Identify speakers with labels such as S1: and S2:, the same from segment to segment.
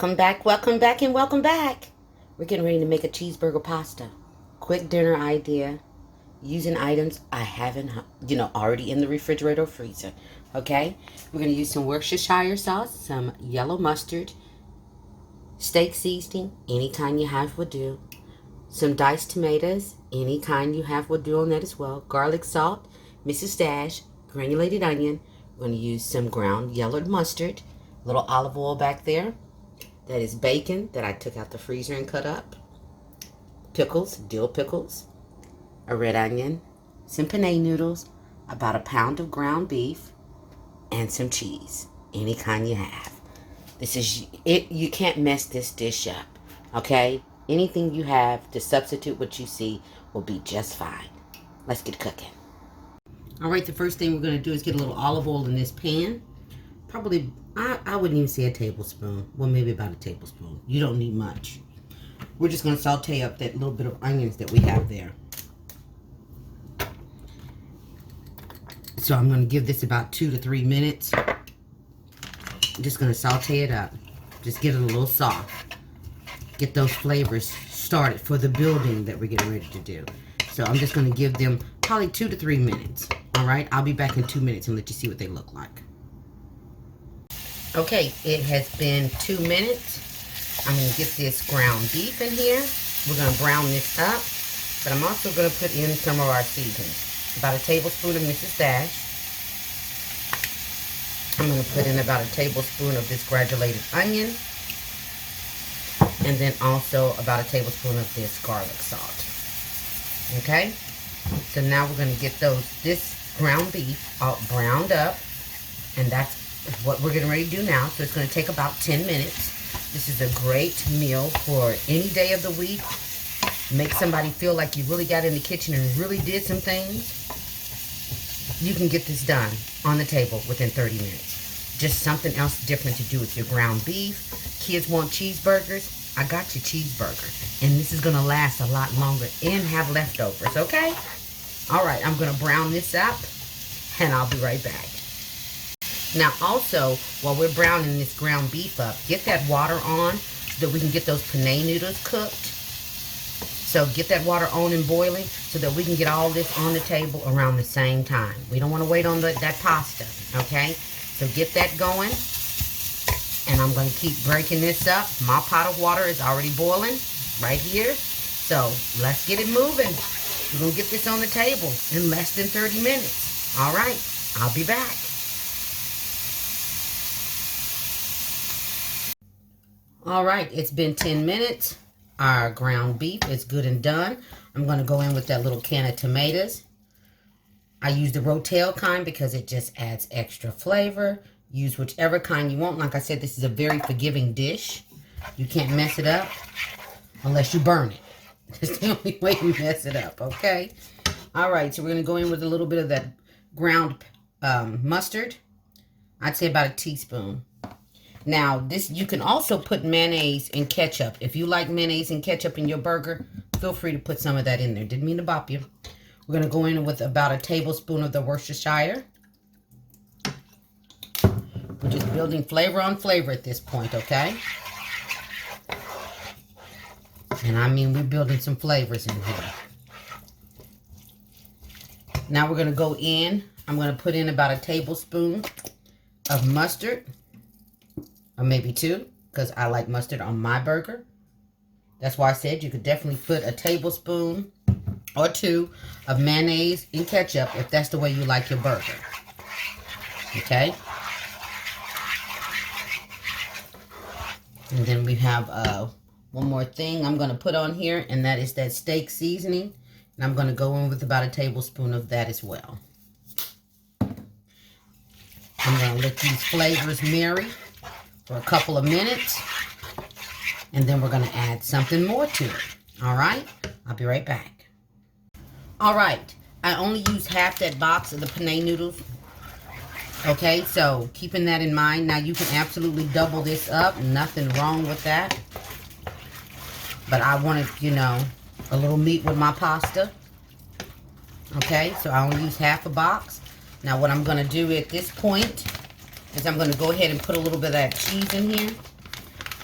S1: welcome back, and welcome back. We're getting ready to make a cheeseburger pasta. Quick dinner idea using items I haven't, already in the refrigerator or freezer. Okay? We're going to use some Worcestershire sauce, some yellow mustard, steak seasoning, any kind you have will do. Some diced tomatoes, any kind you have will do on that as well. Garlic salt, Mrs. Dash, granulated onion. We're going to use some ground yellow mustard, a little olive oil back there. That is bacon that I took out the freezer and cut up. Pickles, dill pickles, a red onion, some penne noodles, about a pound of ground beef, and some cheese, any kind you have. This is it. You can't mess this dish up, okay? Anything you have to substitute what you see will be just fine. Let's get cooking. All right, the first thing we're going to do is get a little olive oil in this pan. Probably, I wouldn't even say a tablespoon. Well, maybe about a tablespoon. You don't need much. We're just going to saute up that little bit of onions that we have there. So I'm going to give this about 2 to 3 minutes. I'm just going to saute it up. Just get it a little soft. Get those flavors started for the building that we're getting ready to do. So I'm just going to give them probably 2 to 3 minutes. All right, I'll be back in 2 minutes and let you see what they look like. Okay, it has been 2 minutes. I'm going to get this ground beef in here. We're going to brown this up, but I'm also going to put in some of our seasonings. About a tablespoon of Mrs. Dash. I'm going to put in about a tablespoon of this granulated onion. And then also about a tablespoon of this garlic salt. Okay? So now we're going to get this ground beef all browned up. And that's what we're getting ready to do now. So it's going to take about 10 minutes. This is a great meal for any day of the week. Make somebody feel like you really got in the kitchen and really did some things. You can get this done on the table within 30 minutes. Just something else different to do with your ground beef. Kids want cheeseburgers. I got your cheeseburger. And this is going to last a lot longer and have leftovers, okay? All right, I'm going to brown this up, and I'll be right back. Now also, while we're browning this ground beef up, get that water on so that we can get those penne noodles cooked. So get that water on and boiling so that we can get all this on the table around the same time. We don't want to wait on that pasta, okay? So get that going. And I'm going to keep breaking this up. My pot of water is already boiling right here. So let's get it moving. We're going to get this on the table in less than 30 minutes. All right, I'll be back. All right, it's been 10 minutes. Our ground beef is good and done. I'm going to go in with that little can of tomatoes. I use the Rotel kind because it just adds extra flavor. Use whichever kind you want. Like I said, this is a very forgiving dish. You can't mess it up unless you burn it. That's the only way you mess it up, okay? All right, so we're going to go in with a little bit of that ground mustard. I'd say about a teaspoon. Now, this you can also put mayonnaise and ketchup. If you like mayonnaise and ketchup in your burger, feel free to put some of that in there. Didn't mean to bop you. We're going to go in with about a tablespoon of the Worcestershire. We're just building flavor on flavor at this point, okay? And I mean, we're building some flavors in here. Now we're going to go in. I'm going to put in about a tablespoon of mustard. Or maybe 2, because I like mustard on my burger. That's why I said you could definitely put a tablespoon or 2 of mayonnaise and ketchup if that's the way you like your burger. Okay? And then we have one more thing I'm going to put on here, and that is that steak seasoning. And I'm going to go in with about a tablespoon of that as well. I'm going to let these flavors marry for a couple of minutes, and then we're going to add something more to it. All right, I'll be right back. All right, I only used half that box of the penne noodles. Okay, so keeping that in mind. Now you can absolutely double this up, nothing wrong with that, but I wanted, a little meat with my pasta. Okay, so I only use half a box. Now what I'm going to do at this point is I'm going to go ahead and put a little bit of that cheese in here.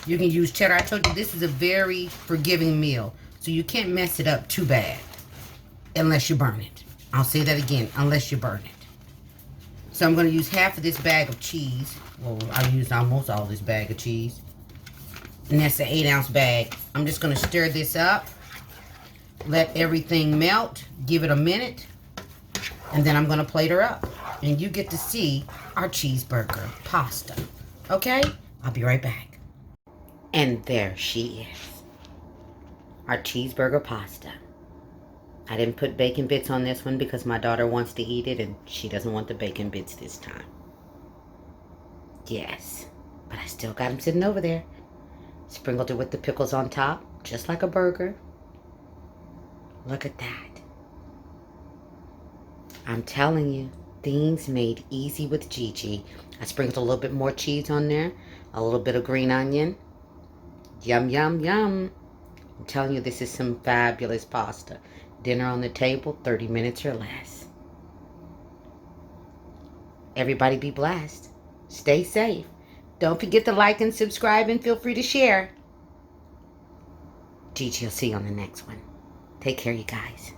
S1: You can use cheddar. I told you this is a very forgiving meal, so you can't mess it up too bad unless you burn it. I'll say that again, unless you burn it. So I'm going to use half of this bag of cheese. Well, I used almost all this bag of cheese. And that's an 8-ounce bag. I'm just going to stir this up. Let everything melt. Give it a minute. And then I'm going to plate her up. And you get to see our cheeseburger pasta. Okay? I'll be right back. And there she is. Our cheeseburger pasta. I didn't put bacon bits on this one because my daughter wants to eat it and she doesn't want the bacon bits this time. Yes, but I still got them sitting over there. Sprinkled it with the pickles on top, just like a burger. Look at that. I'm telling you, things made easy with Gigi. I sprinkled a little bit more cheese on there, a little bit of green onion. Yum, yum, yum. I'm telling you, this is some fabulous pasta. Dinner on the table, 30 minutes or less. Everybody be blessed. Stay safe. Don't forget to like and subscribe and feel free to share. Gigi will see you on the next one. Take care, you guys.